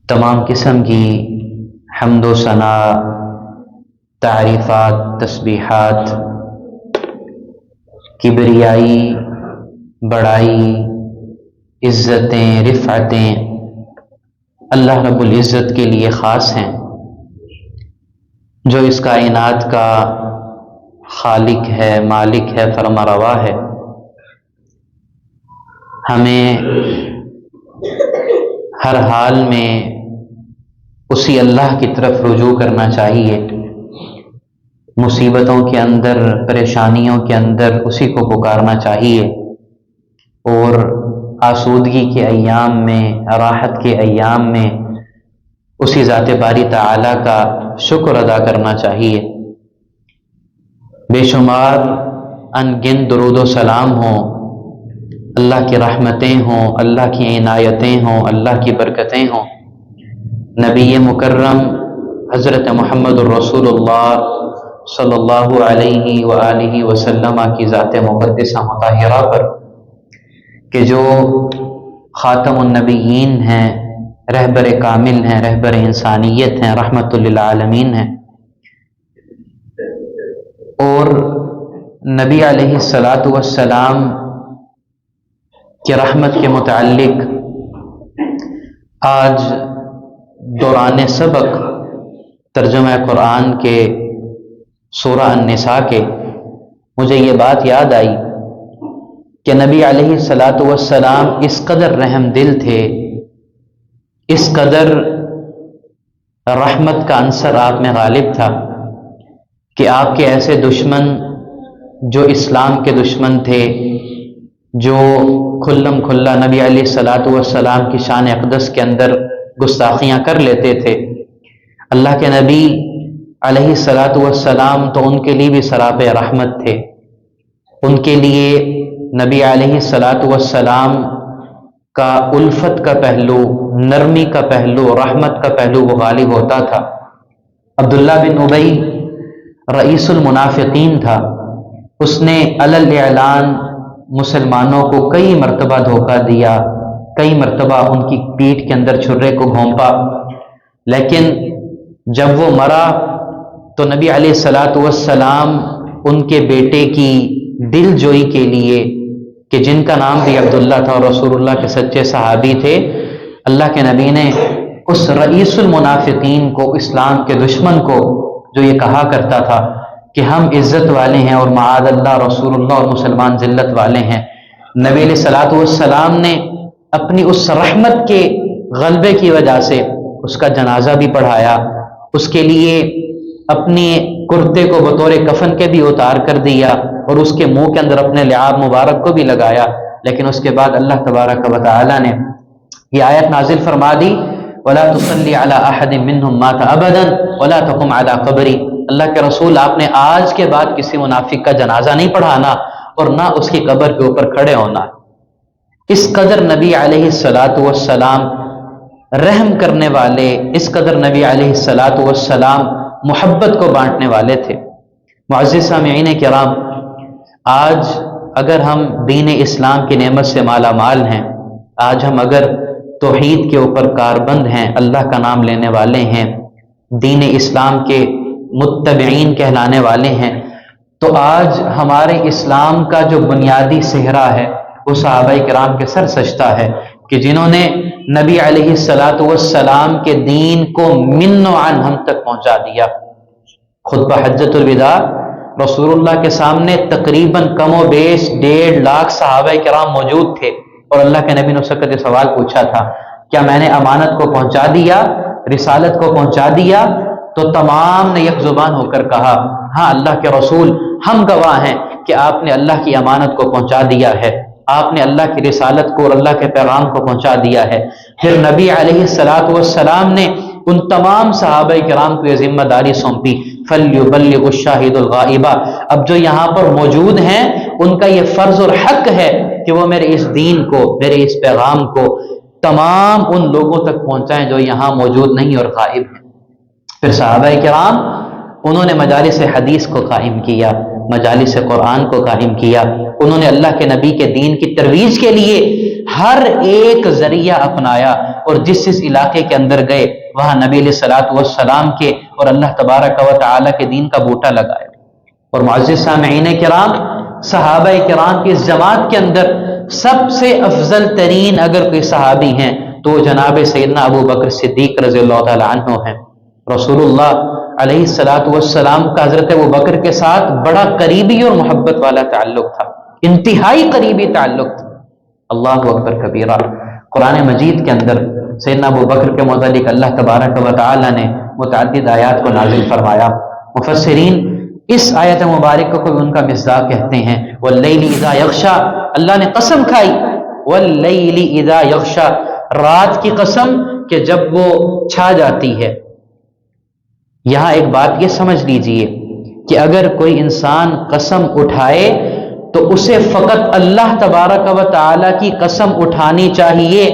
تمام قسم کی حمد و ثنا، تعریفات، تسبیحات، کبریائی، بڑائی، عزتیں، رفعتیں اللہ رب العزت کے لیے خاص ہیں، جو اس کائنات کا خالق ہے، مالک ہے، فرما روا ہے۔ ہمیں ہر حال میں اسی اللہ کی طرف رجوع کرنا چاہیے، مصیبتوں کے اندر، پریشانیوں کے اندر اسی کو پکارنا چاہیے، اور آسودگی کے ایام میں، راحت کے ایام میں اسی ذات باری تعالی کا شکر ادا کرنا چاہیے۔ بے شمار ان گن درود و سلام ہوں، اللہ کی رحمتیں ہوں، اللہ کی عنایتیں ہوں، اللہ کی برکتیں ہوں، نبی مکرم حضرت محمد الرسول اللہ صلی اللہ علیہ وآلہ وسلم کی ذات مقدسہ مطہرہ پر، کہ جو خاتم النبیین ہیں، رہبر کامل ہیں، رہبر انسانیت ہیں، رحمت للعالمین ہیں۔ اور نبی علیہ الصلاۃ والسلام کی رحمت کے متعلق آج دوران سبق ترجمہ قرآن کے سورہ النساء کے مجھے یہ بات یاد آئی کہ نبی علیہ الصلاۃ والسلام اس قدر رحم دل تھے، اس قدر رحمت کا عنصر آپ میں غالب تھا کہ آپ کے ایسے دشمن جو اسلام کے دشمن تھے، جو کھلم کھلا نبی علیہ الصلاۃ والسلام کی شان اقدس کے اندر گستاخیاں کر لیتے تھے، اللہ کے نبی علیہ الصلاۃ والسلام تو ان کے لیے بھی سراپے رحمت تھے۔ ان کے لیے نبی علیہ الصلاۃ والسلام کا الفت کا پہلو، نرمی کا پہلو، رحمت کا پہلو وہ غالب ہوتا تھا۔ عبداللہ بن ابی رئیس المنافقین تھا، اس نے علی الاعلان مسلمانوں کو کئی مرتبہ دھوکہ دیا، کئی مرتبہ ان کی پیٹھ کے اندر چھرے کو گھونپا، لیکن جب وہ مرا تو نبی علیہ الصلاۃ والسلام ان کے بیٹے کی دل جوئی کے لیے، کہ جن کا نام بھی عبداللہ تھا اور رسول اللہ کے سچے صحابی تھے، اللہ کے نبی نے اس رئیس المنافقین کو، اسلام کے دشمن کو، جو یہ کہا کرتا تھا کہ ہم عزت والے ہیں اور معاذ اللہ رسول اللہ اور مسلمان ذلت والے ہیں، نبی علیہ الصلاۃ والسلام نے اپنی اس رحمت کے غلبے کی وجہ سے اس کا جنازہ بھی پڑھایا، اس کے لیے اپنے کرتے کو بطور کفن کے بھی اتار کر دیا اور اس کے منہ کے اندر اپنے لعاب مبارک کو بھی لگایا۔ لیکن اس کے بعد اللہ تبارک و تعالی نے یہ آیت نازل فرما دی، وَلَا تُصَلِّ عَلَىٰ أَحَدٍ مِّنْهُمْ مَاتَ أَبَدًا وَلَا تَقُمْ عَلَىٰ قَبْرِهِ۔ اللہ کے رسول، آپ نے آج کے بعد کسی منافق کا جنازہ نہیں پڑھانا اور نہ اس کی قبر کے اوپر کھڑے ہونا۔ اس قدر نبی علیہ الصلاۃ والسلام رحم کرنے والے، اس قدر نبی علیہ الصلاۃ والسلام محبت کو بانٹنے والے تھے۔ معزز سامعین کرام، آج اگر ہم دین اسلام کی نعمت سے مالا مال ہیں، آج ہم اگر توحید کے اوپر کاربند ہیں، اللہ کا نام لینے والے ہیں، دین اسلام کے متبعین کہلانے والے ہیں، تو آج ہمارے اسلام کا جو بنیادی صحرا ہے وہ صحابہ کرام کے سر سجدہ ہے، کہ جنہوں نے نبی علیہ الصلاۃ والسلام کے دین کو من و عن ہم تک پہنچا دیا۔ خطبہ حجۃ الوداع رسول اللہ کے سامنے تقریباً کم و بیش 1.5 لاکھ صحابہ کرام موجود تھے، اور اللہ کے نبی نے اس وقت یہ سوال پوچھا تھا، کیا میں نے امانت کو پہنچا دیا، رسالت کو پہنچا دیا؟ تو تمام نے یک زبان ہو کر کہا، ہاں اللہ کے رسول، ہم گواہ ہیں کہ آپ نے اللہ کی امانت کو پہنچا دیا ہے، آپ نے اللہ کی رسالت کو اور اللہ کے پیغام کو پہنچا دیا ہے۔ پھر نبی علیہ الصلاۃ والسلام نے ان تمام صحابہ کرام کو یہ ذمہ داری سونپی، فَلْيُبَلِّغُ الشَّاهِدُ الْغَائِبَ۔ اب جو یہاں پر موجود ہیں ان کا یہ فرض اور حق ہے کہ وہ میرے اس دین کو، میرے اس پیغام کو تمام ان لوگوں تک پہنچائیں جو یہاں موجود نہیں اور غائب ہیں۔ پھر صحابہ کرام انہوں نے مجالس حدیث کو قائم کیا، مجالس قرآن کو قائم کیا، انہوں نے اللہ کے نبی کے دین کی ترویج کے لیے ہر ایک ذریعہ اپنایا، اور جس علاقے کے اندر گئے وہاں نبی علیہ الصلوۃ والسلام کے اور اللہ تبارک و تعالیٰ کے دین کا بوٹا لگایا۔ اور معزز سامعین کرام، صحابہ کرام کی اس جماعت کے اندر سب سے افضل ترین اگر کوئی صحابی ہیں تو جناب سیدنا ابو بکر صدیق رضی اللہ تعالیٰ عنہ ہیں۔ رسول اللہ علیہ الصلوۃ والسلام کا حضرت ابو بکر کے ساتھ بڑا قریبی اور محبت والا تعلق تھا، انتہائی قریبی تعلق تھا۔ اللہ اکبر کبیرہ، قرآن مجید کے اندر سیدنا ابو بکر کے متعلق اللہ تبارک و تعالیٰ نے متعدد آیات کو نازل فرمایا۔ مفسرین اس آیت مبارک کو ان کا مصداق کہتے ہیں، واللیل اذا یغشا، اللہ نے قسم کھائی، واللیل اذا یغشا، رات کی قسم کہ جب وہ چھا جاتی ہے۔ یہاں ایک بات یہ سمجھ لیجئے کہ اگر کوئی انسان قسم اٹھائے تو اسے فقط اللہ تبارک و تعالیٰ کی قسم اٹھانی چاہیے۔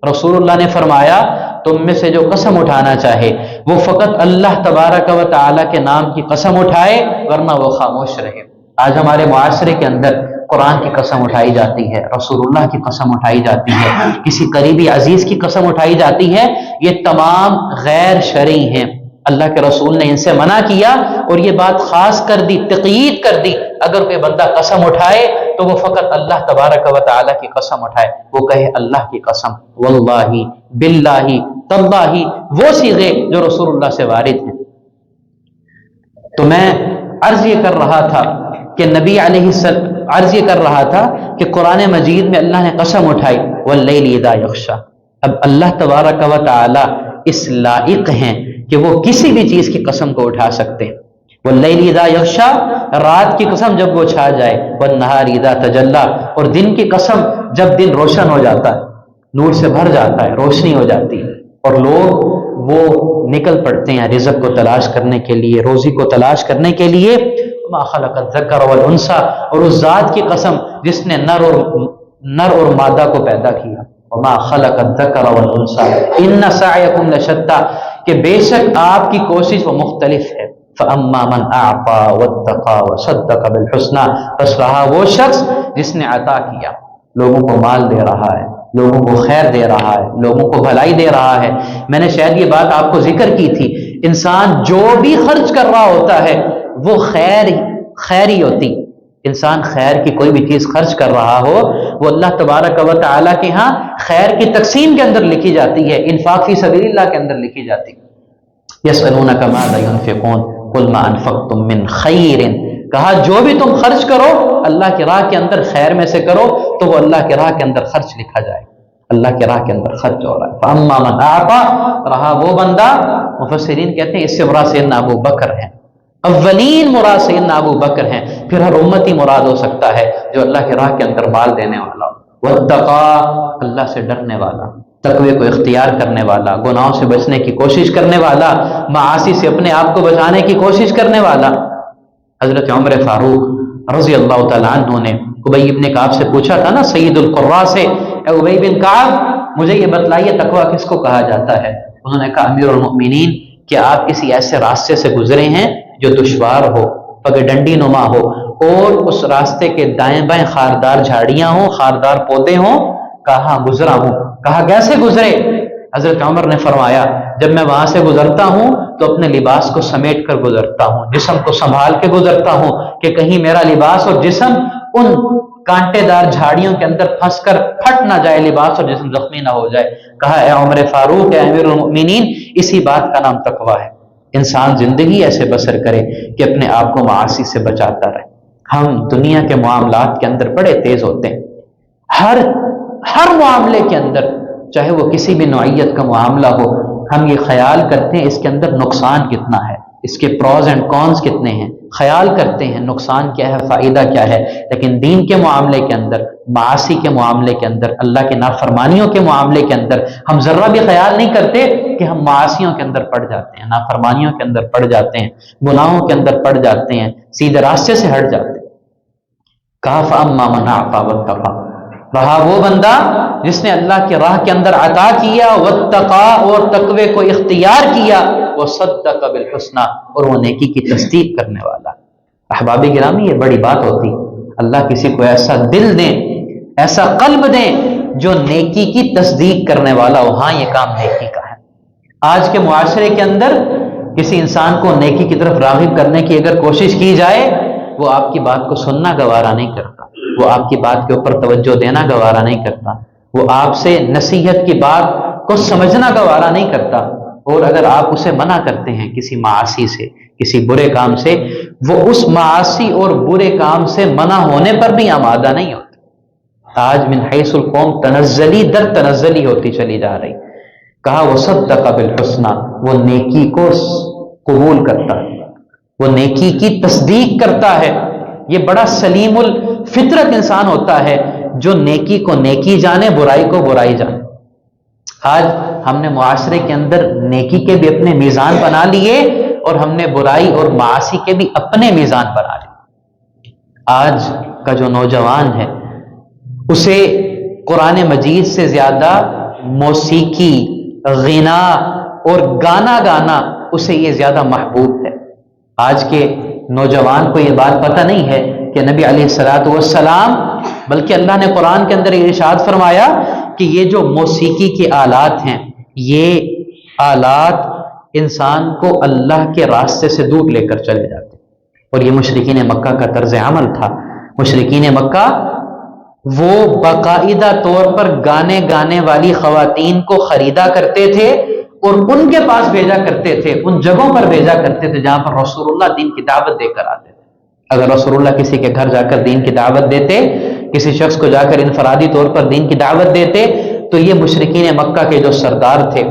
رسول اللہ نے فرمایا تم میں سے جو قسم اٹھانا چاہے وہ فقط اللہ تبارک و تعالیٰ کے نام کی قسم اٹھائے، ورنہ وہ خاموش رہے۔ آج ہمارے معاشرے کے اندر قرآن کی قسم اٹھائی جاتی ہے، رسول اللہ کی قسم اٹھائی جاتی ہے، کسی قریبی عزیز کی قسم اٹھائی جاتی ہے، یہ تمام غیر شرعی ہیں۔ اللہ کے رسول نے ان سے منع کیا اور یہ بات خاص کر دی، تقیید کر دی، اگر کوئی بندہ قسم اٹھائے تو وہ فقط اللہ تبارک و تعالیٰ کی قسم اٹھائے، وہ کہے اللہ کی قسم، واللہ، باللہ، تاللہ، وہ صیغے جو رسول اللہ سے وارد ہیں۔ تو میں عرض یہ کر رہا تھا کہ نبی علیہ السلام عرض یہ کر رہا تھا کہ قرآن مجید میں اللہ نے قسم اٹھائی، واللیل اذا یغشا۔ اب اللہ تبارک و تعالیٰ اس لائق ہیں کہ وہ کسی بھی چیز کی قسم کو اٹھا سکتے ہیں۔ واللیل اذا یغشا، رات کی قسم جب وہ چھا جائے، والنہار اذا تجلی، اور دن کی قسم جب دن روشن ہو جاتا ہے، نور سے بھر جاتا ہے، روشنی ہو جاتی ہے اور لوگ وہ نکل پڑتے ہیں رزق کو تلاش کرنے کے لیے، روزی کو تلاش کرنے کے لیے۔ ما خلق الذکر والانثی، اور اس ذات کی قسم جس نے نر اور مادہ کو پیدا کیا، وما خلق الذکر والانثی ان سعیکم لشتی، کہ بے شک آپ کی کوشش وہ مختلف ہے۔ فاما من اعطى واتقى وصدق بالحسنى، بس رہا وہ شخص جس نے عطا کیا، لوگوں کو مال دے رہا ہے، لوگوں کو خیر دے رہا ہے، لوگوں کو بھلائی دے رہا ہے۔ میں نے شاید یہ بات آپ کو ذکر کی تھی، انسان جو بھی خرچ کر رہا ہوتا ہے وہ خیر ہی ہوتی۔ انسان خیر کی کوئی بھی چیز خرچ کر رہا ہو وہ اللہ تبارک و تعالیٰ کے ہاں خیر کی تقسیم کے اندر لکھی جاتی ہے، انفاق فی سبیل اللہ کے اندر لکھی جاتی ہے۔ یسألونک ماذا ينفقون قل ما انفقتم من خیر، کہا جو بھی تم خرچ کرو اللہ کی راہ کے اندر خیر میں سے کرو تو وہ اللہ کی راہ کے اندر خرچ لکھا جائے، اللہ کی راہ کے اندر خرچ ہو رہا ہے۔ فاما من اعطى، رہا وہ بندہ، مفسرین کہتے ہیں اس سے مراد سیدنا ابو بکر ہیں، اولین مراد سیدنا ابو بکر ہیں، پھر ہر امتی مراد ہو سکتا ہے جو اللہ کی راہ کے اندر مال دینے والا، واتقى، اللہ سے ڈرنے والا، تقوی کو اختیار کرنے والا، گناہوں سے بچنے کی کوشش کرنے والا، معاصی سے اپنے آپ کو بچانے کی کوشش کرنے والا۔ حضرت عمر فاروق رضی اللہ تعالیٰ عنہ نے ابی بن کعب سے پوچھا تھا نا، سید القراء سے، اے ابی بن کعب مجھے یہ بتلائیے تقوی کس کو کہا جاتا ہے؟ انہوں نے کہا امیر المؤمنین، کہ آپ کسی ایسے راستے سے گزرے ہیں جو دشوار ہو، پگڈنڈی نما ہو، اور اس راستے کے دائیں بائیں خاردار جھاڑیاں ہوں، خاردار پودے ہوں۔ کہاں گزرا ہوں، کہا کیسے گزرے؟ حضرت عمر نے فرمایا جب میں وہاں سے گزرتا ہوں تو اپنے لباس کو سمیٹ کر گزرتا ہوں، جسم کو سنبھال کے گزرتا ہوں کہ کہیں میرا لباس اور جسم ان کانٹے دار جھاڑیوں کے اندر پھنس کر پھٹ نہ جائے، لباس اور جسم زخمی نہ ہو جائے۔ کہا اے عمر فاروق، اے امیر المؤمنین، اسی بات کا نام تقویٰ ہے۔ انسان زندگی ایسے بسر کرے کہ اپنے آپ کو معاصی سے بچاتا رہے۔ ہم دنیا کے معاملات کے اندر بڑے تیز ہوتے ہیں، ہر معاملے کے اندر، چاہے وہ کسی بھی نوعیت کا معاملہ ہو، ہم یہ خیال کرتے ہیں اس کے اندر نقصان کتنا ہے، اس کے پروز اینڈ کونز کتنے ہیں، خیال کرتے ہیں نقصان کیا ہے، فائدہ کیا ہے، لیکن دین کے معاملے کے اندر، معاصی کے معاملے کے اندر، اللہ کے نافرمانیوں کے معاملے کے اندر ہم ذرہ بھی خیال نہیں کرتے کہ ہم معاصیوں کے اندر پڑ جاتے ہیں، نافرمانیوں کے اندر پڑ جاتے ہیں، گناہوں کے اندر پڑ جاتے ہیں، سیدھے راستے سے ہٹ جاتے ہیں۔ کہا فاما من اعطى واتقى، رہا وہ بندہ جس نے اللہ کی راہ کے اندر عطا کیا، واتقى، اور تقوی کو اختیار کیا، وصدق بالحسنى، اور وہ نیکی کی تصدیق کرنے والا۔ احباب گرامی، یہ بڑی بات ہوتی، اللہ کسی کو ایسا دل دیں، ایسا قلب دیں جو نیکی کی تصدیق کرنے والا ہو، ہاں یہ کام نیکی کا ہے۔ آج کے معاشرے کے اندر کسی انسان کو نیکی کی طرف راغب کرنے کی اگر کوشش کی جائے، وہ آپ کی بات کو سننا گوارا نہیں کرتا، وہ آپ کی بات کے اوپر توجہ دینا گوارا نہیں کرتا، وہ آپ سے نصیحت کی بات کو سمجھنا گوارا نہیں کرتا، اور اگر آپ اسے منع کرتے ہیں کسی معاصی سے، کسی برے کام سے، وہ اس معاصی اور برے کام سے منع ہونے پر بھی آمادہ نہیں ہوتا۔ آج من حیث القوم تنزلی در تنزلی ہوتی چلی جا رہی۔ کہا وصدق بالحسنی، وہ نیکی کو قبول کرتا ہے، وہ نیکی کی تصدیق کرتا ہے۔ یہ بڑا سلیم الفطرت انسان ہوتا ہے جو نیکی کو نیکی جانے، برائی کو برائی جانے۔ آج ہم نے معاشرے کے اندر نیکی کے بھی اپنے میزان بنا لیے، اور ہم نے برائی اور معاصی کے بھی اپنے میزان بنا لیے۔ آج کا جو نوجوان ہے اسے قرآن مجید سے زیادہ موسیقی، غنا اور گانا گانا اسے یہ زیادہ محبوب ہے۔ آج کے نوجوان کو یہ بات پتہ نہیں ہے کہ نبی علیہ الصلوۃ والسلام، بلکہ اللہ نے قرآن کے اندر یہ ارشاد فرمایا کہ یہ جو موسیقی کے آلات ہیں، یہ آلات انسان کو اللہ کے راستے سے دور لے کر چلے جاتے ہیں۔ اور یہ مشرکین مکہ کا طرز عمل تھا۔ مشرکین مکہ وہ باقاعدہ طور پر گانے گانے والی خواتین کو خریدا کرتے تھے اور ان کے پاس بھیجا کرتے تھے، ان جگہوں پر بھیجا کرتے تھے جہاں پر رسول اللہ دین کی دعوت دے کر آتے تھے۔ اگر رسول اللہ کسی کے گھر جا کر دین کی دعوت دیتے، کسی شخص کو جا کر انفرادی طور پر دین کی دعوت دیتے، تو یہ مشرکین مکہ کے جو سردار تھے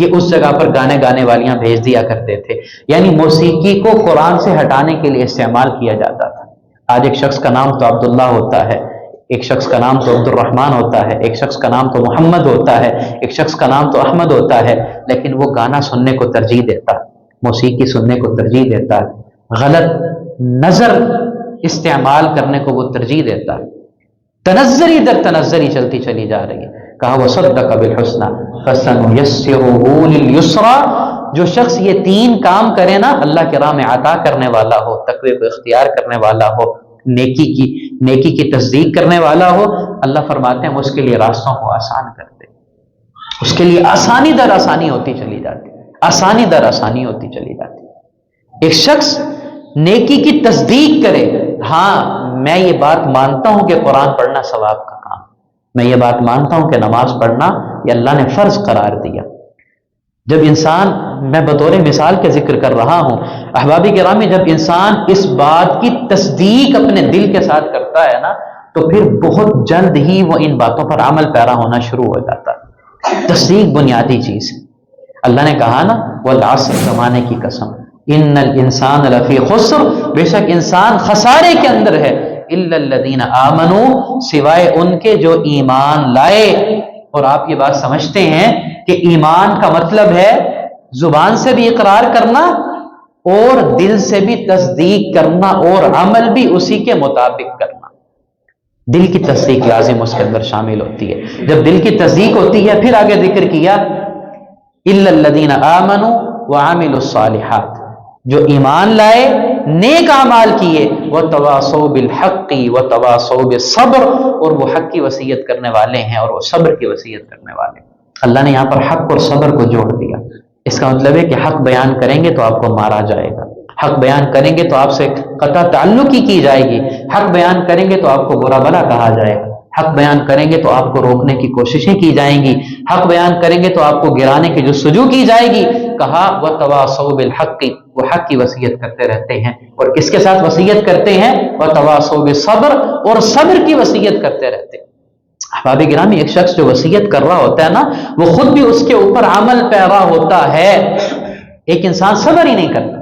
یہ اس جگہ پر گانے گانے والیاں بھیج دیا کرتے تھے۔ یعنی موسیقی کو قرآن سے ہٹانے کے لیے استعمال کیا جاتا تھا۔ آج ایک شخص کا نام تو عبداللہ ہوتا ہے، ایک شخص کا نام تو عبد الرحمن ہوتا ہے، ایک شخص کا نام تو محمد ہوتا ہے، ایک شخص کا نام تو احمد ہوتا ہے، لیکن وہ گانا سننے کو ترجیح دیتا ہے، موسیقی سننے کو ترجیح دیتا ہے، غلط نظر استعمال کرنے کو وہ ترجیح دیتا ہے۔ تنزلی در تنزلی چلتی چلی جا رہی ہے۔ کہا وصدق بالحسنی فسنیسرہ للیسری، جو شخص یہ تین کام کرے نا، اللہ کے راہ میں عطا کرنے والا ہو، تقوی کو اختیار کرنے والا ہو، نیکی کی تصدیق کرنے والا ہو، اللہ فرماتے ہیں وہ اس کے لیے راستوں کو آسان کر دے، اس کے لیے آسانی در آسانی ہوتی چلی جاتی، آسانی در آسانی ہوتی چلی جاتی۔ ایک شخص نیکی کی تصدیق کرے، ہاں میں یہ بات مانتا ہوں کہ قرآن پڑھنا ثواب کا کام، میں یہ بات مانتا ہوں کہ نماز پڑھنا یہ اللہ نے فرض قرار دیا۔ جب انسان، میں بطور مثال کے ذکر کر رہا ہوں احبابی گرامی، جب انسان اس بات کی تصدیق اپنے دل کے ساتھ کرتا ہے نا، تو پھر بہت جلد ہی وہ ان باتوں پر عمل پیرا ہونا شروع ہو جاتا ہے۔ تصدیق بنیادی چیز ہے۔ اللہ نے کہا نا والعصر، زمانے کی قسم، ان الانسان لفی خسر، بے شک انسان خسارے کے اندر ہے، الا الذین آمنوا، سوائے ان کے جو ایمان لائے۔ اور آپ یہ بات سمجھتے ہیں کہ ایمان کا مطلب ہے زبان سے بھی اقرار کرنا اور دل سے بھی تصدیق کرنا اور عمل بھی اسی کے مطابق کرنا۔ دل کی تصدیق لازم اس کے اندر شامل ہوتی ہے۔ جب دل کی تصدیق ہوتی ہے، پھر آگے ذکر کیا الا الذین آمنوا وعملوا الصالحات، جو ایمان لائے، نیک اعمال کیے، وتواصوا بالحق وتواصوا بالصبر، اور وہ حق کی وصیت کرنے والے ہیں اور وہ صبر کی وصیت کرنے والے ہیں۔ اللہ نے یہاں پر حق اور صبر کو جوڑ دیا۔ اس کا مطلب ہے کہ حق بیان کریں گے تو آپ کو مارا جائے گا، حق بیان کریں گے تو آپ سے قطع تعلق ہی کی جائے گی، حق بیان کریں گے تو آپ کو برا بھلا کہا جائے گا، حق بیان کریں گے تو آپ کو روکنے کی کوششیں کی جائیں گی، حق بیان کریں گے تو آپ کو گرانے کی جستجو کی جائے گی۔ کہا وتواصوا بالحق، وہ حق کی وصیت کرتے رہتے ہیں، اور کس کے ساتھ وصیت کرتے ہیں؟ وتواصوا بالصبر، اور صبر کی وصیت کرتے رہتے ہیں۔ احباب گرامی، ایک شخص جو وصیت کر رہا ہوتا ہے نا، وہ خود بھی اس کے اوپر عمل پیرا ہوتا ہے۔ ایک انسان صبر ہی نہیں کرتا،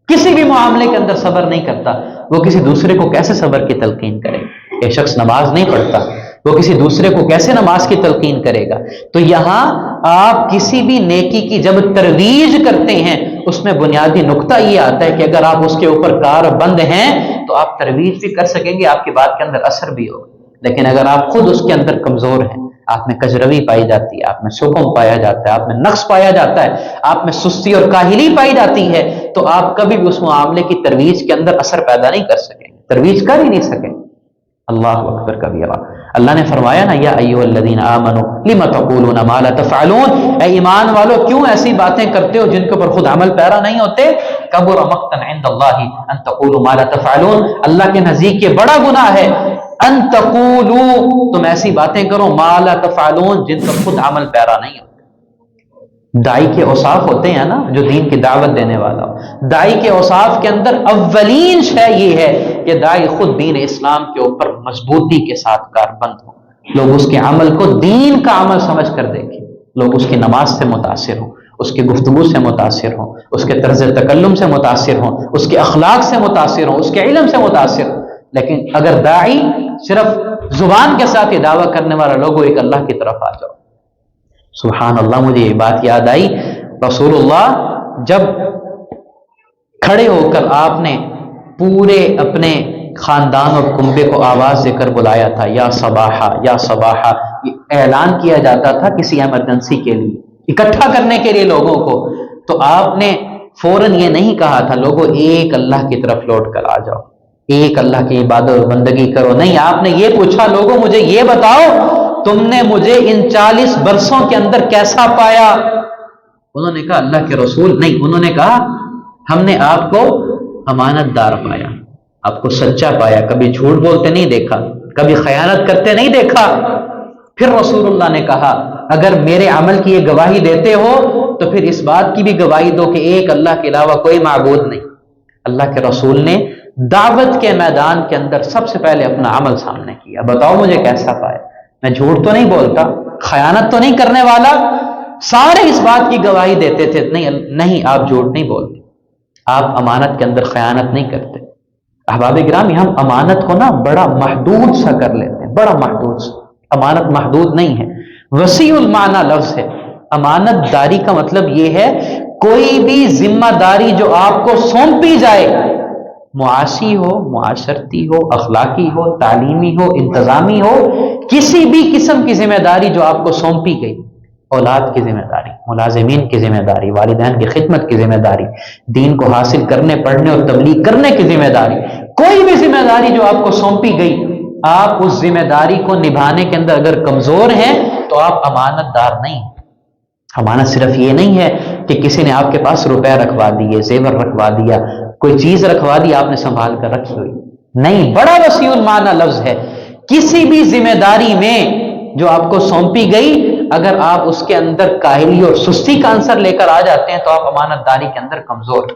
کسی بھی معاملے کے اندر صبر نہیں کرتا، وہ کسی دوسرے کو کیسے صبر کی تلقین کرے؟ ایک شخص نماز نہیں پڑھتا، وہ کسی دوسرے کو کیسے نماز کی تلقین کرے گا؟ تو یہاں آپ کسی بھی نیکی کی جب ترویج کرتے ہیں، اس میں بنیادی نقطہ یہ آتا ہے کہ اگر آپ اس کے اوپر کار بند ہیں تو آپ ترویج بھی کر سکیں گے، آپ کی بات کے اندر اثر بھی ہوگا۔ لیکن اگر آپ خود اس کے اندر کمزور ہیں، آپ میں کجروی پائی جاتی ہے، آپ میں سکم پایا جاتا ہے، آپ میں نقص پایا جاتا ہے، آپ میں سستی اور کاہلی پائی جاتی ہے، تو آپ کبھی بھی اس معاملے کی ترویج کے اندر اثر پیدا نہیں کر سکیں گے، ترویج کر ہی نہیں سکیں۔ اللہ اکبر کبیرہ۔ اللہ نے فرمایا نا یا ایھا الذین آمنوا لم تقولون ما لا تفعلون، اے ایمان والو کیوں ایسی باتیں کرتے ہو جن کے اوپر خود عمل پیرا نہیں ہوتے؟ کبر مقتا عند اللہ ان تقولوا ما لا تفعلون، اللہ کے نزدیک یہ بڑا گناہ ہے ان تقولوا، تم ایسی باتیں کرو ما لا تفعلون جن پر خود عمل پیرا نہیں ہوتے۔ دائی کے اوصاف ہوتے ہیں نا، جو دین کی دعوت دینے والا ہو، دائی کے اوصاف کے اندر اولین شے یہ ہے کہ دائی خود دین اسلام کے اوپر مضبوطی کے ساتھ کاربند ہو، لوگ اس کے عمل کو دین کا عمل سمجھ کر دیکھیں، لوگ اس کی نماز سے متاثر ہوں، اس کی گفتگو سے متاثر ہوں، اس کے طرز تکلم سے متاثر ہوں، اس کے اخلاق سے متاثر ہوں، اس کے علم سے متاثر ہوں۔ لیکن اگر داعی صرف زبان کے ساتھ یہ دعویٰ کرنے والا لوگوں ایک اللہ کی طرف آ جاؤ، سبحان اللہ، مجھے یہ بات یاد آئی، رسول اللہ جب کھڑے ہو کر آپ نے پورے اپنے خاندان اور کنبے کو آواز دے کر بلایا تھا، یا صباحا یا صباحا، یہ اعلان کیا جاتا تھا کسی ایمرجنسی کے لیے، اکٹھا کرنے کے لیے لوگوں کو، تو آپ نے فوراً یہ نہیں کہا تھا لوگوں ایک اللہ کی طرف لوٹ کر آ جاؤ، ایک اللہ کی عبادت اور بندگی کرو، نہیں، آپ نے یہ پوچھا لوگوں مجھے یہ بتاؤ تم نے مجھے ان 40 برسوں کے اندر کیسا پایا؟ انہوں نے کہا اللہ کے رسول، نہیں، انہوں نے کہا ہم نے آپ کو امانت دار پایا، آپ کو سچا پایا، کبھی جھوٹ بولتے نہیں دیکھا، کبھی خیانت کرتے نہیں دیکھا۔ پھر رسول اللہ نے کہا اگر میرے عمل کی یہ گواہی دیتے ہو تو پھر اس بات کی بھی گواہی دو کہ ایک اللہ کے علاوہ کوئی معبود نہیں۔ اللہ کے رسول نے دعوت کے میدان کے اندر سب سے پہلے اپنا عمل سامنے کیا، بتاؤ مجھے کیسا پایا؟ میں جھوٹ تو نہیں بولتا، خیانت تو نہیں کرنے والا، سارے اس بات کی گواہی دیتے تھے، نہیں آپ جھوٹ نہیں بولتے، آپ امانت کے اندر خیانت نہیں کرتے۔ احباب گرامی، ہم امانت کو نا بڑا محدود سا کر لیتے ہیں، بڑا محدود سا، امانت محدود نہیں ہے، وسیع المعنی لفظ ہے۔ امانت داری کا مطلب یہ ہے کوئی بھی ذمہ داری جو آپ کو سونپی جائے، معاشی ہو، معاشرتی ہو، اخلاقی ہو، تعلیمی ہو، انتظامی ہو، کسی بھی قسم کی ذمہ داری جو آپ کو سونپی گئی، اولاد کی ذمہ داری، ملازمین کی ذمہ داری، والدین کی خدمت کی ذمہ داری، دین کو حاصل کرنے، پڑھنے اور تبلیغ کرنے کی ذمہ داری، کوئی بھی ذمہ داری جو آپ کو سونپی گئی، آپ اس ذمہ داری کو نبھانے کے اندر اگر کمزور ہیں تو آپ امانت دار نہیں۔ امانت صرف یہ نہیں ہے کہ کسی نے آپ کے پاس روپے رکھوا دیے، زیور رکھوا دیا، کوئی چیز رکھوا دی آپ نے سنبھال کر رکھی ہوئی، نہیں، بڑا وسیع المعنی لفظ ہے۔ کسی بھی ذمہ داری میں جو آپ کو سونپی گئی، اگر آپ اس کے اندر کاہلی اور سستی کا عنصر لے کر آ جاتے ہیں تو آپ امانت داری کے اندر کمزور۔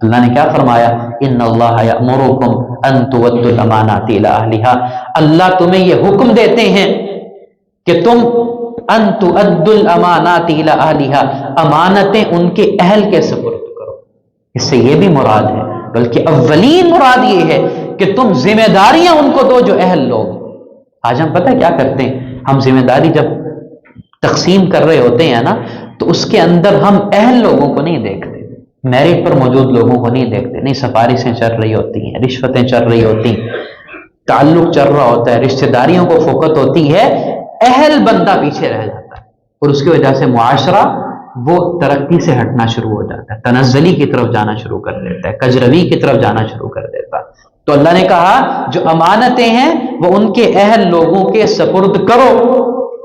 اللہ نے کیا فرمایا؟ ان اللہ یأمرکم ان تؤدوا الامانات الی اہلھا، اللہ تمہیں یہ حکم دیتے ہیں کہ تم ان تؤدوا الامانات الی اہلھا، امانتیں ان کے اہل کے سپرد کرو۔ اس سے یہ بھی مراد ہے، بلکہ اولین مراد یہ ہے کہ تم ذمہ داریاں ان کو دو جو اہل لوگ۔ آج ہم پتہ کیا کرتے ہیں، ہم ذمہ داری جب تقسیم کر رہے ہوتے ہیں نا تو اس کے اندر ہم اہل لوگوں کو نہیں دیکھتے، میرٹ پر موجود لوگوں کو نہیں دیکھتے، نہیں، سفارشیں چل رہی ہوتی ہیں، رشوتیں چل رہی ہوتی ہیں، تعلق چل رہا ہوتا ہے، رشتہ داریوں کو فوقت ہوتی ہے، اہل بندہ پیچھے رہ جاتا ہے، اور اس کی وجہ سے معاشرہ وہ ترقی سے ہٹنا شروع ہو جاتا ہے، تنزلی کی طرف جانا شروع کر دیتا ہے، کجروی کی طرف جانا شروع کر دیتا ہے۔ تو اللہ نے کہا جو امانتیں ہیں وہ ان کے اہل لوگوں کے سپرد کرو۔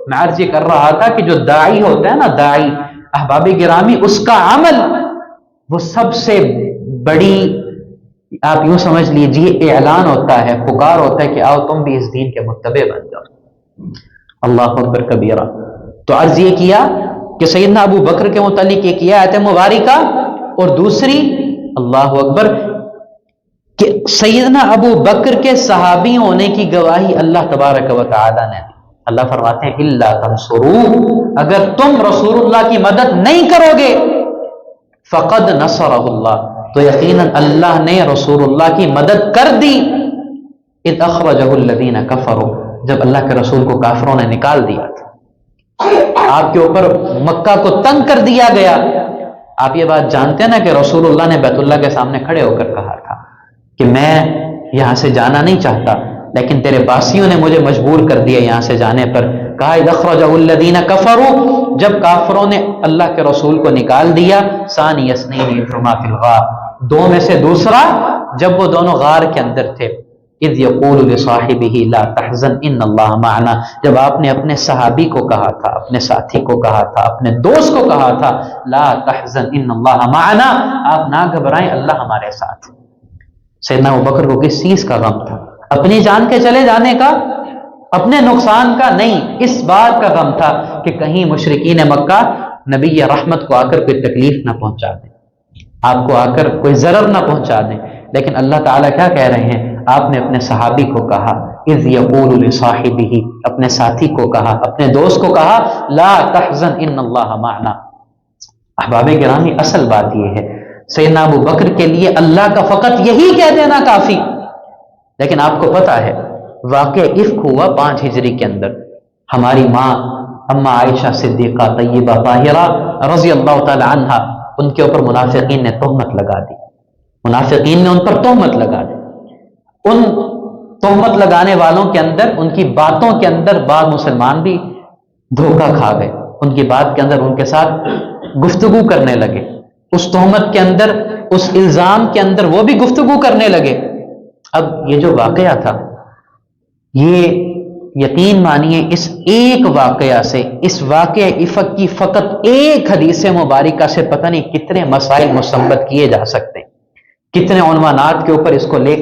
میں عرض یہ کر رہا تھا کہ جو داعی ہوتا ہے نا، داعی، احباب گرامی، اس کا عمل وہ سب سے بڑی، آپ یوں سمجھ لیجئے، اعلان ہوتا ہے، پکار ہوتا ہے کہ آؤ تم بھی اس دین کے متبع بن جاؤ۔ اللہ اکبر کبیرہ۔ تو عرض یہ کیا کہ سیدنا ابو بکر کے متعلق یہ کیا آیت مبارکہ، اور دوسری اللہ اکبر کہ سیدنا ابو بکر کے صحابی ہونے کی گواہی اللہ تبارک و تعالی نے دی۔ اللہ فرماتے ہیں الا تنصروہ، اگر تم رسول اللہ کی مدد نہیں کرو گے، فقد نصرہ اللہ، تو یقیناً اللہ نے رسول اللہ کی مدد کر دی۔ اذ اخرجہ الذین کفروا، جب اللہ کے رسول کو کافروں نے نکال دیا تھا، آپ کے اوپر مکہ کو تنگ کر دیا گیا۔ آپ یہ بات جانتے ہیں نا کہ رسول اللہ نے بیت اللہ کے سامنے کھڑے ہو کر کہا تھا کہ میں یہاں سے جانا نہیں چاہتا، لیکن تیرے باسیوں نے مجھے مجبور کر دیا یہاں سے جانے پر۔ کہا اذ اخرجہ الذین کفروا، جب کافروں نے اللہ کے رسول کو نکال دیا، ثانی اثنین اذ ہما فی الغار، دو میں سے دوسرا جب وہ دونوں غار کے اندر تھے، اذ یقول لصاحبہ لا تحزن ان اللہ معنا، جب آپ نے اپنے صحابی کو کہا تھا، اپنے ساتھی کو کہا تھا، اپنے دوست کو کہا تھا لا تحزن ان اللہ معنا، آپ نہ گھبرائیں اللہ ہمارے ساتھ۔ سیدنا ابوبکر کو کس چیز کا غم تھا؟ اپنی جان کے چلے جانے کا، اپنے نقصان کا نہیں، اس بات کا غم تھا کہ کہیں مشرکین مکہ نبی رحمت کو آ کر کوئی تکلیف نہ پہنچا دیں، آپ کو آ کر کوئی ضرر نہ پہنچا دیں۔ لیکن اللہ تعالیٰ کیا کہہ رہے ہیں؟ آپ نے اپنے صحابی کو کہا، اذ یقول لصاحبہ، اپنے ساتھی کو کہا، اپنے دوست کو کہا لا تحزن ان اللہ معنا۔ احباب گرامی، اصل بات یہ ہے سیدنا ابو بکر کے لیے اللہ کا فقط یہی کہہ دینا کافی۔ لیکن آپ کو پتا ہے واقع افک ہوا 5 ہجری کے اندر، ہماری ماں اما عائشہ صدیقہ طیبہ طاہرہ رضی اللہ تعالی عنہا، ان کے اوپر منافقین نے تہمت لگا دی، منافقین نے ان پر تہمت لگا دی۔ ان تہمت لگانے والوں کے اندر، ان کی باتوں کے اندر بعض مسلمان بھی دھوکہ کھا گئے، ان کی بات کے اندر ان کے ساتھ گفتگو کرنے لگے، اس تہمت کے اندر، اس الزام کے اندر وہ بھی گفتگو کرنے لگے۔ اب یہ جو واقعہ تھا، یہ یقین مانیے اس ایک واقعہ سے، اس واقعہ افک کی فقط ایک حدیث مبارکہ سے پتہ نہیں کتنے مسائل مستنبط کیے جا سکتے ہیں، کتنے عنوانات کے اوپر اس کو لے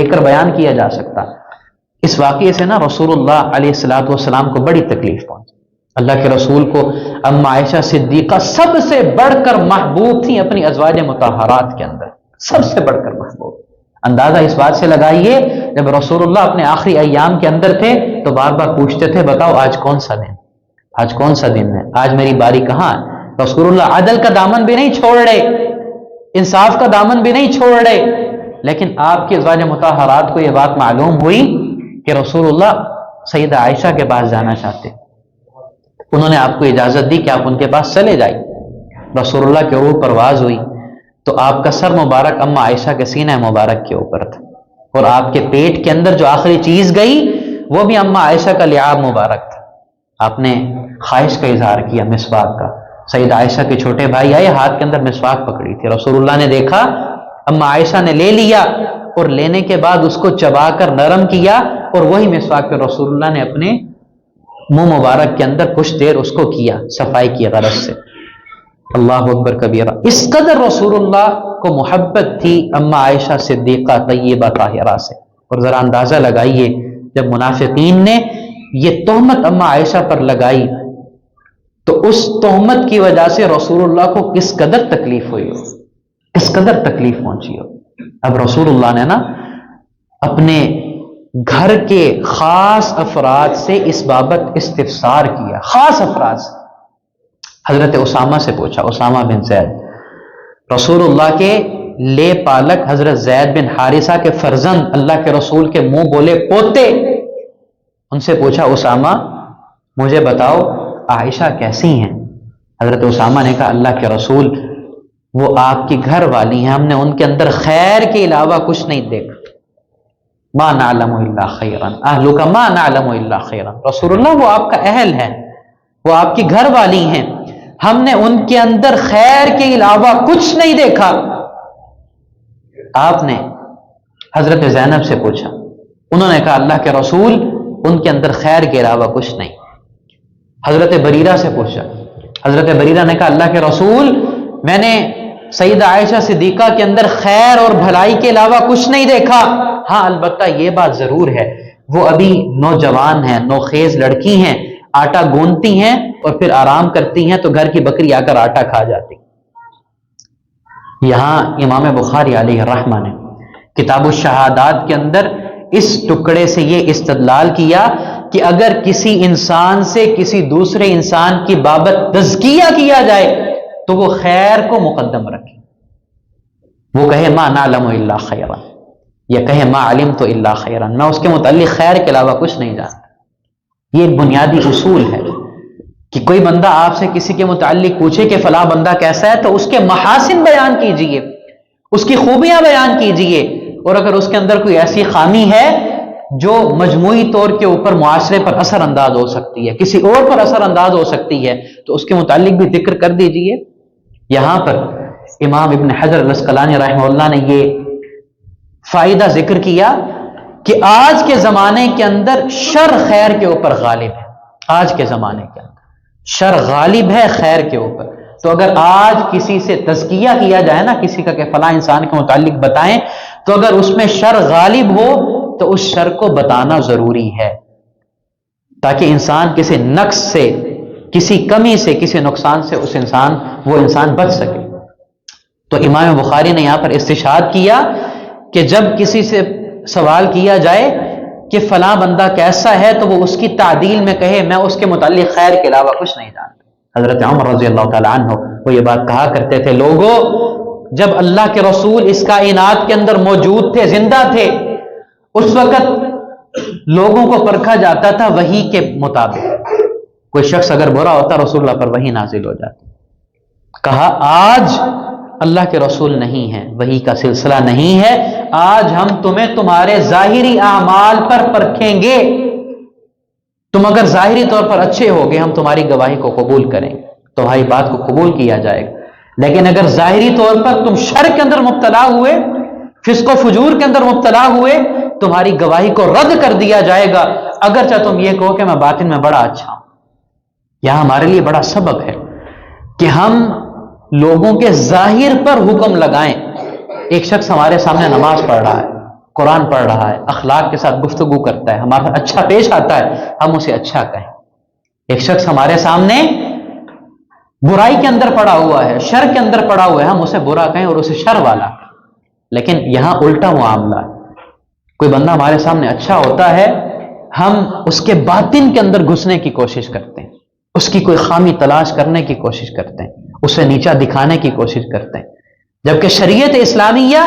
کر بیان کیا جا سکتا۔ اس واقعے سے نا رسول اللہ علیہ الصلوۃ والسلام کو بڑی تکلیف پہنچی۔ اللہ کے رسول کو اما عائشہ صدیقہ سب سے بڑھ کر محبوب تھیں اپنی ازواج مطہرات کے اندر، سب سے بڑھ کر محبوب۔ اندازہ اس بات سے لگائیے جب رسول اللہ اپنے آخری ایام کے اندر تھے تو بار بار پوچھتے تھے بتاؤ آج کون سا دن، آج کون سا دن ہے، آج میری باری کہاں ہے۔ رسول اللہ عدل کا دامن بھی نہیں چھوڑ رہے، انصاف کا دامن بھی نہیں چھوڑ رہے، لیکن آپ کی ازواج مطہرات کو یہ بات معلوم ہوئی کہ رسول اللہ سیدہ عائشہ کے پاس جانا چاہتے، انہوں نے آپ کو اجازت دی کہ آپ ان کے پاس چلے جائیں۔ رسول اللہ کے روح پرواز ہوئی تو آپ کا سر مبارک اما عائشہ کے سینہ مبارک کے اوپر تھا، اور آپ کے پیٹ کے اندر جو آخری چیز گئی وہ بھی اما عائشہ کا لعاب مبارک تھا۔ آپ نے خواہش کا اظہار کیا مسواک کا، سیدہ عائشہ کے چھوٹے بھائی آئے، ہاتھ کے اندر مسواک پکڑی تھی، رسول اللہ نے دیکھا، اما عائشہ نے لے لیا، اور لینے کے بعد اس کو چبا کر نرم کیا، اور وہی مسواک پہ رسول اللہ نے اپنے منہ مبارک کے اندر کچھ دیر اس کو کیا، صفائی کی غرض سے۔ اللہ اکبر کبیرہ، اس قدر رسول اللہ کو محبت تھی اما عائشہ صدیقہ طیبہ طاہرہ سے۔ اور ذرا اندازہ لگائیے جب منافقین نے یہ تہمت اما عائشہ پر لگائی تو اس تہمت کی وجہ سے رسول اللہ کو کس قدر تکلیف ہوئی ہو، کس قدر تکلیف پہنچی ہو۔ اب رسول اللہ نے نا اپنے گھر کے خاص افراد سے اس بابت استفسار کیا، خاص افراد سے۔ حضرت اسامہ سے پوچھا، اسامہ بن زید، رسول اللہ کے لے پالک حضرت زید بن حارثہ کے فرزند، اللہ کے رسول کے منہ بولے پوتے، ان سے پوچھا اسامہ مجھے بتاؤ عائشہ کیسی ہیں؟ حضرت اسامہ نے کہا اللہ کے رسول وہ آپ کی گھر والی ہیں، ہم نے ان کے اندر خیر کے علاوہ کچھ نہیں دیکھا۔ ما نعلم الا خیرا اہلک ما نعلم الا خیرا، رسول اللہ وہ آپ کا اہل ہے، وہ آپ کی گھر والی ہیں، ہم نے ان کے اندر خیر کے علاوہ کچھ نہیں دیکھا۔ آپ نے حضرت زینب سے پوچھا، انہوں نے کہا اللہ کے رسول ان کے اندر خیر کے علاوہ کچھ نہیں۔ حضرت بریرہ سے پوچھا، حضرت بریرہ نے کہا اللہ کے رسول میں نے سیدہ عائشہ صدیقہ کے اندر خیر اور بھلائی کے علاوہ کچھ نہیں دیکھا، ہاں البتہ یہ بات ضرور ہے وہ ابھی نوجوان ہیں، نوخیز لڑکی ہیں، آٹا گوندتی ہیں اور پھر آرام کرتی ہیں تو گھر کی بکری آ کر آٹا کھا جاتی۔ یہاں امام بخاری علیہ الرحمہ نے کتاب الشہادات کے اندر اس ٹکڑے سے یہ استدلال کیا کہ اگر کسی انسان سے کسی دوسرے انسان کی بابت تزکیہ کیا جائے تو وہ خیر کو مقدم رکھے، وہ کہے ما نعلم الا خیرا، یا کہے ما علمت الا خیرا، میں اس کے متعلق خیر کے علاوہ کچھ نہیں جانتا۔ یہ ایک بنیادی اصول ہے کہ کوئی بندہ آپ سے کسی کے متعلق پوچھے کہ فلاں بندہ کیسا ہے تو اس کے محاسن بیان کیجئے، اس کی خوبیاں بیان کیجئے، اور اگر اس کے اندر کوئی ایسی خامی ہے جو مجموعی طور کے اوپر معاشرے پر اثر انداز ہو سکتی ہے، کسی اور پر اثر انداز ہو سکتی ہے، تو اس کے متعلق بھی ذکر کر دیجئے۔ یہاں پر امام ابن حجر الاسقلانی رحمہ اللہ نے یہ فائدہ ذکر کیا کہ آج کے زمانے کے اندر شر خیر کے اوپر غالب ہے. آج کے زمانے کے اندر شر غالب ہے خیر کے اوپر. تو اگر آج کسی سے تزکیہ کیا جائے نا کسی کا کہ فلاں انسان کے متعلق بتائیں، تو اگر اس میں شر غالب ہو تو اس شر کو بتانا ضروری ہے، تاکہ انسان کسی نقص سے، کسی کمی سے، کسی نقصان سے وہ انسان بچ سکے. تو امام بخاری نے یہاں پر استشہاد کیا کہ جب کسی سے سوال کیا جائے کہ فلاں بندہ کیسا ہے تو وہ اس کی تعدیل میں کہے میں اس کے متعلق خیر کے علاوہ کچھ نہیں جانتا. حضرت عمر رضی اللہ تعالیٰ عنہ وہ یہ بات کہا کرتے تھے، لوگوں جب اللہ کے رسول اس کائنات کے اندر موجود تھے، زندہ تھے، اس وقت لوگوں کو پرکھا جاتا تھا وحی کے مطابق. کوئی شخص اگر برا ہوتا رسول اللہ پر وحی نازل ہو جاتی. کہا آج اللہ کے رسول نہیں ہے، وحی کا سلسلہ نہیں ہے، آج ہم تمہیں تمہارے ظاہری اعمال پر پرکھیں گے. تم اگر ظاہری طور پر اچھے ہوگے ہم تمہاری گواہی کو قبول کریں گے، تمہاری بات کو قبول کیا جائے گا. لیکن اگر ظاہری طور پر تم شر کے اندر مبتلا ہوئے، فسق و فجور کے اندر مبتلا ہوئے، تمہاری گواہی کو رد کر دیا جائے گا، اگرچہ تم یہ کہو کہ میں باطن میں بڑا اچھا ہوں. یہاں ہمارے لیے بڑا سبق ہے کہ ہم لوگوں کے ظاہر پر حکم لگائیں. ایک شخص ہمارے سامنے نماز پڑھ رہا ہے، قرآن پڑھ رہا ہے، اخلاق کے ساتھ گفتگو کرتا ہے، ہمارا اچھا پیش آتا ہے، ہم اسے اچھا کہیں. ایک شخص ہمارے سامنے برائی کے اندر پڑا ہوا ہے، شر کے اندر پڑا ہوا ہے، ہم اسے برا کہیں اور اسے شر والا کہیں. لیکن یہاں الٹا معاملہ ہے. کوئی بندہ ہمارے سامنے اچھا ہوتا ہے، ہم اس کے باطن کے اندر گھسنے کی کوشش کرتے ہیں، اس کی کوئی خامی تلاش کرنے کی کوشش کرتے ہیں، اسے نیچا دکھانے کی کوشش کرتے ہیں، جبکہ شریعت اسلامیہ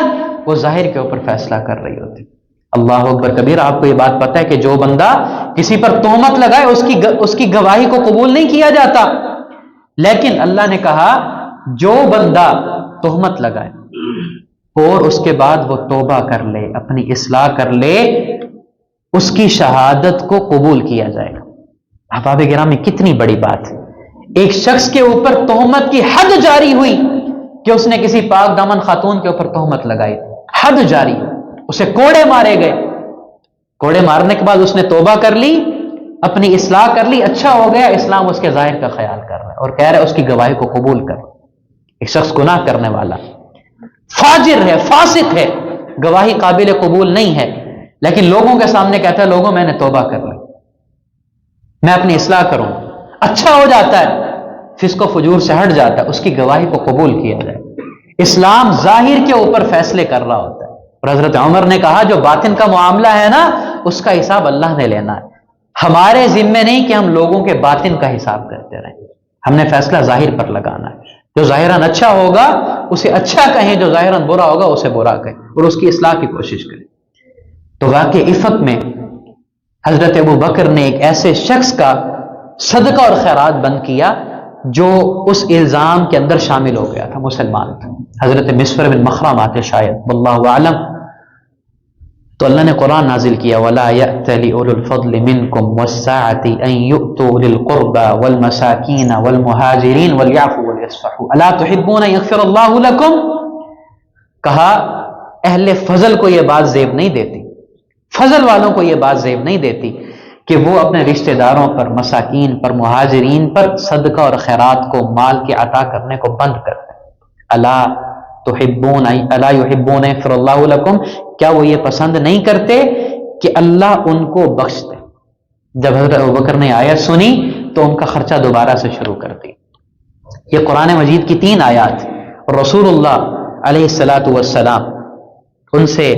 وہ ظاہر کے اوپر فیصلہ کر رہی ہوتی. اللہ اکبر کبیر. آپ کو یہ بات پتہ ہے کہ جو بندہ کسی پر تہمت لگائے اس کی گواہی کو قبول نہیں کیا جاتا. لیکن اللہ نے کہا جو بندہ تہمت لگائے اور اس کے بعد وہ توبہ کر لے، اپنی اصلاح کر لے، اس کی شہادت کو قبول کیا جائے گا. احباب گرامی کتنی بڑی بات ہے. ایک شخص کے اوپر تہمت کی حد جاری ہوئی کہ اس نے کسی پاک دامن خاتون کے اوپر تہمت لگائی، حد جاری، اسے کوڑے مارے گئے. کوڑے مارنے کے بعد اس نے توبہ کر لی، اپنی اصلاح کر لی، اچھا ہو گیا. اسلام اس کے ظاہر کا خیال کر رہا ہے اور کہہ رہا ہے اس کی گواہی کو قبول کر. ایک شخص گناہ کرنے والا فاجر ہے، فاسق ہے، گواہی قابل قبول نہیں ہے، لیکن لوگوں کے سامنے کہتا ہے لوگوں میں نے توبہ کر لی، میں اپنی اصلاح کروں، اچھا ہو جاتا ہے، فسق و فجور سے ہٹ جاتا ہے، اس کی گواہی کو قبول کیا جائے. اسلام ظاہر کے اوپر فیصلے کر رہا ہوتا ہے. اور حضرت عمر نے کہا جو باطن کا معاملہ ہے نا اس کا حساب اللہ نے لینا ہے، ہمارے ذمے نہیں کہ ہم لوگوں کے باطن کا حساب کرتے رہیں. ہم نے فیصلہ ظاہر پر لگانا ہے. جو ظاہراً اچھا ہوگا اسے اچھا کہیں، جو ظاہراً برا ہوگا اسے برا کہیں اور اس کی اصلاح کی کوشش کریں. تو واقع عفت میں حضرت ابو بکر نے ایک ایسے شخص کا صدقہ اور خیرات بند کیا جو اس الزام کے اندر شامل ہو گیا تھا، مسلمان تھا. حضرت مسور بن مخرم آتے شاید، واللہ اعلم. تو اللہ نے قرآن نازل کیا وَلَا يَأْتَلِ أُولُو الْفَضْلِ مِنْكُمْ وَالسَّعَةِ أَنْ يُؤْتُوا أُولِي الْقُرْبَى وَالْمَسَاكِينَ وَالْمُهَاجِرِينَ وَلْيَعْفُوا وَلْيَصْفَحُوا أَلَا تُحِبُّونَ أَنْ يَغْفِرَ اللَّهُ لَكُمْ. کہا اہل فضل کو یہ بات زیب نہیں دیتی، فضل والوں کو یہ بات زیب نہیں دیتی کہ وہ اپنے رشتہ داروں پر، مساکین پر، مہاجرین پر صدقہ اور خیرات کو، مال کے عطا کرنے کو بند کرتے ہیں. الا یحبون یغفر اللہ لکم، کیا وہ یہ پسند نہیں کرتے کہ اللہ ان کو بخش دے. جب حضرت ابوبکر نے آیت سنی تو ان کا خرچہ دوبارہ سے شروع کر دی. یہ قرآن مجید کی 3 آیات. رسول اللہ علیہ الصلاۃ والسلام ان سے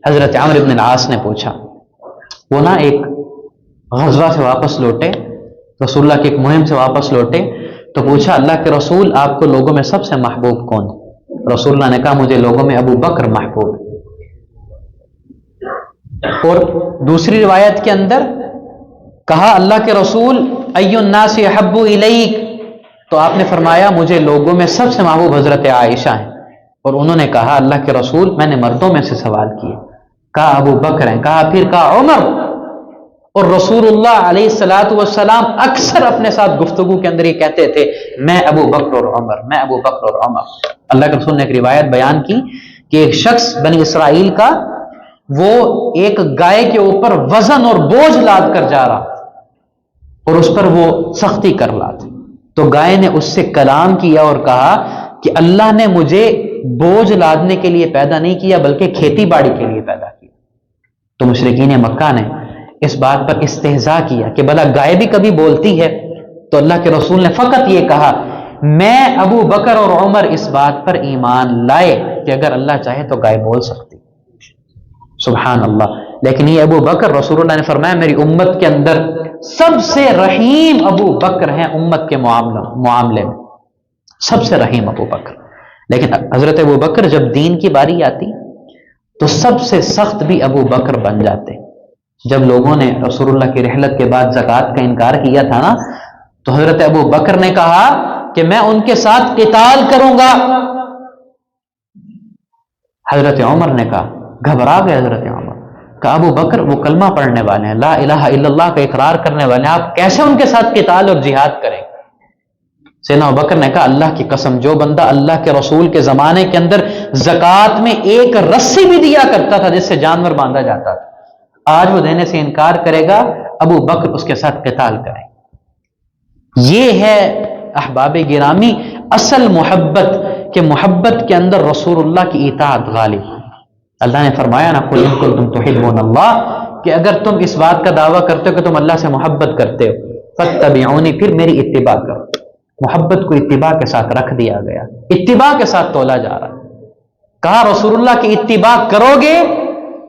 حضرت عمرو بن العاص نے پوچھا، وہ نا ایک غزوہ سے واپس لوٹے، رسول اللہ کی ایک مہم سے واپس لوٹے، تو پوچھا اللہ کے رسول آپ کو لوگوں میں سب سے محبوب کون؟ رسول اللہ نے کہا مجھے لوگوں میں ابو بکر محبوب. اور دوسری روایت کے اندر کہا اللہ کے رسول ای الناس احب الیک، تو آپ نے فرمایا مجھے لوگوں میں سب سے محبوب حضرت عائشہ ہیں. اور انہوں نے کہا اللہ کے رسول میں نے مردوں میں سے سوال کیا، کہا ابو بکر ہیں، کہا پھر کہا عمر. اور رسول اللہ علیہ الصلوۃ والسلام اکثر اپنے ساتھ گفتگو کے اندر یہ کہتے تھے میں ابو بکر اور عمر، میں ابو بکر اور عمر۔ اللہ کے رسول نے ایک روایت بیان کی کہ ایک شخص بنی اسرائیل کا وہ ایک گائے کے اوپر وزن اور بوجھ لاد کر جا رہا اور اس پر وہ سختی کر رہا تھا، تو گائے نے اس سے کلام کیا اور کہا کہ اللہ نے مجھے بوجھ لادنے کے لیے پیدا نہیں کیا بلکہ کھیتی باڑی کے لیے پیدا کیا۔ تو مشرکین مکہ نے اس بات پر استہزاء کیا کہ بھلا گائے بھی کبھی بولتی ہے؟ تو اللہ کے رسول نے فقط یہ کہا میں ابو بکر اور عمر اس بات پر ایمان لائے کہ اگر اللہ چاہے تو گائے بول سکتی۔ سبحان اللہ۔ لیکن یہ ابو بکر، رسول اللہ نے فرمایا میری امت کے اندر سب سے رحیم ابو بکر ہیں، امت کے معاملے میں سب سے رحیم ابو بکر۔ لیکن حضرت ابو بکر جب دین کی باری آتی تو سب سے سخت بھی ابو بکر بن جاتے۔ جب لوگوں نے رسول اللہ کی رحلت کے بعد زکوٰۃ کا انکار کیا تھا نا، تو حضرت ابو بکر نے کہا کہ میں ان کے ساتھ قتال کروں گا۔ حضرت عمر نے کہا، گھبرا گئے حضرت عمر، کہا ابو بکر وہ کلمہ پڑھنے والے ہیں، لا الہ الا اللہ کا اقرار کرنے والے ہیں، آپ کیسے ان کے ساتھ قتال اور جہاد کریں؟ سیدنا ابو بکر نے کہا اللہ کی قسم، جو بندہ اللہ کے رسول کے زمانے کے اندر زکوٰۃ میں ایک رسی بھی دیا کرتا تھا جس سے جانور باندھا جاتا تھا، آج وہ دینے سے انکار کرے گا، ابو بکر اس کے ساتھ قتال کریں۔ یہ ہے احباب گرامی اصل محبت، کہ محبت کے اندر رسول اللہ کی اطاعت غالب۔ اللہ نے فرمایا نا قل ان کنتم تحبون اللہ، کہ اگر تم اس بات کا دعویٰ کرتے ہو کہ تم اللہ سے محبت کرتے ہو فاتبعونی، پھر میری اتباع کرو۔ محبت کو اتباع کے ساتھ رکھ دیا گیا، اتباع کے ساتھ تولا جا رہا ہے۔ کہا رسول اللہ کی اتباع کرو گے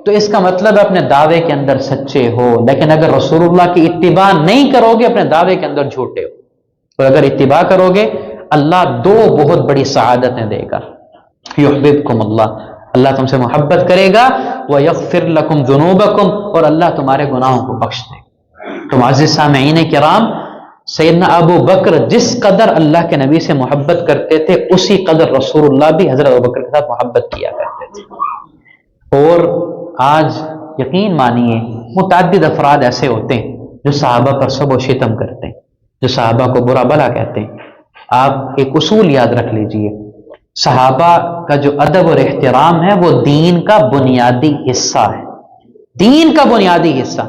تو اس کا مطلب اپنے دعوے کے اندر سچے ہو، لیکن اگر رسول اللہ کی اتباع نہیں کرو گے اپنے دعوے کے اندر جھوٹے ہو۔ اور اگر اتباع کرو گے اللہ دو بہت بڑی سعادتیں دے گا، یحببکم اللہ، اللہ تم سے محبت کرے گا، ویغفر لکم ذنوبکم، اور اللہ تمہارے گناہوں کو بخش دے گا۔ تو معزز سامعین کرام، سیدنا ابو بکر جس قدر اللہ کے نبی سے محبت کرتے تھے اسی قدر رسول اللہ بھی حضرت ابو بکر کے ساتھ محبت کیا کرتے تھے۔ اور آج یقین مانیے متعدد افراد ایسے ہوتے ہیں جو صحابہ پر سب و شتم کرتے ہیں، جو صحابہ کو برا بھلا کہتے ہیں۔ آپ ایک اصول یاد رکھ لیجئے، صحابہ کا جو ادب اور احترام ہے وہ دین کا بنیادی حصہ ہے، دین کا بنیادی حصہ۔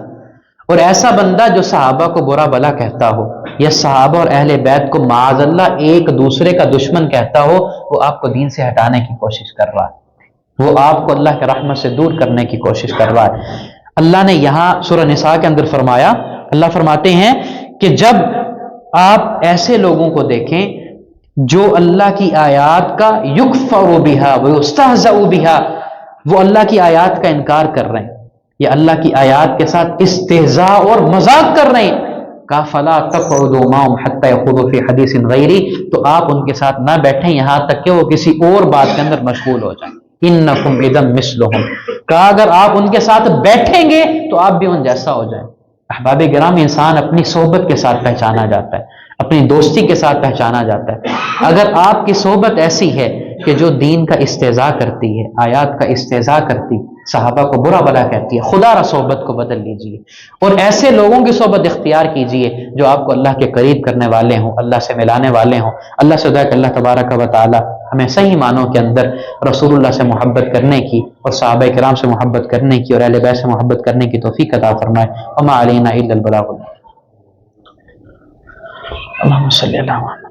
اور ایسا بندہ جو صحابہ کو برا بھلا کہتا ہو یا صحابہ اور اہل بیت کو معاذ اللہ ایک دوسرے کا دشمن کہتا ہو، وہ آپ کو دین سے ہٹانے کی کوشش کر رہا ہے، وہ آپ کو اللہ کے رحمت سے دور کرنے کی کوشش کر رہا ہے۔ اللہ نے یہاں سورہ نساء کے اندر فرمایا، اللہ فرماتے ہیں کہ جب آپ ایسے لوگوں کو دیکھیں جو اللہ کی آیات کا یکفر بہا ویستہزأ بہا، وہ اللہ کی آیات کا انکار کر رہے ہیں یا اللہ کی آیات کے ساتھ استہزاء اور مذاق کر رہے ہیں، کہا فلا تقعدوا معهم حتى يخوضوا في حديث غيري، تو آپ ان کے ساتھ نہ بیٹھیں یہاں تک کہ وہ کسی اور بات کے اندر مشغول ہو جائیں، انکم اذا مثلهم، کہا اگر آپ ان کے ساتھ بیٹھیں گے تو آپ بھی ان جیسا ہو جائیں۔ احباب گرامی، انسان اپنی صحبت کے ساتھ پہچانا جاتا ہے، اپنی دوستی کے ساتھ پہچانا جاتا ہے۔ اگر آپ کی صحبت ایسی ہے کہ جو دین کا استہزاء کرتی ہے، آیات کا استہزاء کرتی، صحابہ کو برا بھلا کہتی ہے، خدا را صحبت کو بدل لیجئے اور ایسے لوگوں کی صحبت اختیار کیجئے جو آپ کو اللہ کے قریب کرنے والے ہوں، اللہ سے ملانے والے ہوں۔ اللہ سے دعا کہ اللہ تبارک و تعالی ہمیں صحیح معنوں کے اندر رسول اللہ سے محبت کرنے کی اور صحابہ کرام سے محبت کرنے کی اور اہل بیت سے محبت کرنے کی توفیق عطا فرمائے۔ وما علینا الا البلاغ۔ اللہم صلی اللہ علیہ وسلم۔